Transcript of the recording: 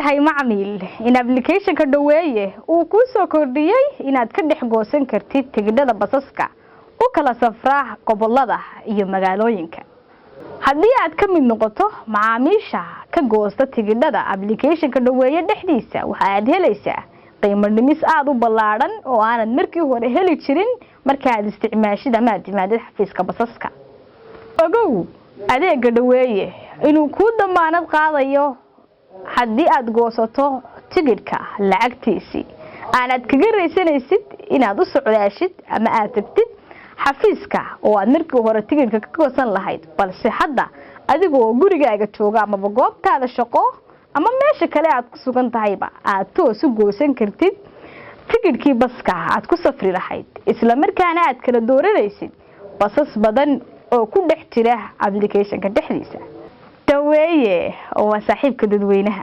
ogtahay macmiil in application-ka dhaweeye uu ku soo kordhiyay inaad ka dhex goosan kartid tigidhada basaska u kala safraa gobolada iyo magaalooyinka haddii aad ka mid noqoto macaamiisha ka goosta tigidhada application-ka dhaweeye dhexdiisa waxa aad helaysaa qiimo dhimis aad u ballaaran oo aanad markii hore heli jirin marka aad isticmaashid ama aad timaadid xafiiska basaska ogow adeega dhaweeye inuu ku damaanad qaadayo haddii aad goosato tigidhka lacagtiisii aanad kaga raysanaysid inaad u socdaashid ama aad tagtid xafiiska oo aad markii hore tigidhka ka goosan lahayd balse hadda adigoo gurigaaga jooga ama goobtaada shaqo ama meesha kale aad ku sugan tahayba aad toos u goosan kartid tigidhkii baska aad ku safri lahayd isla markaana aad kala dooranaysid basas badan oo ku dhex jira application-ka dhexdiisa dhaweeye oo waa saaxiibka dadweynaha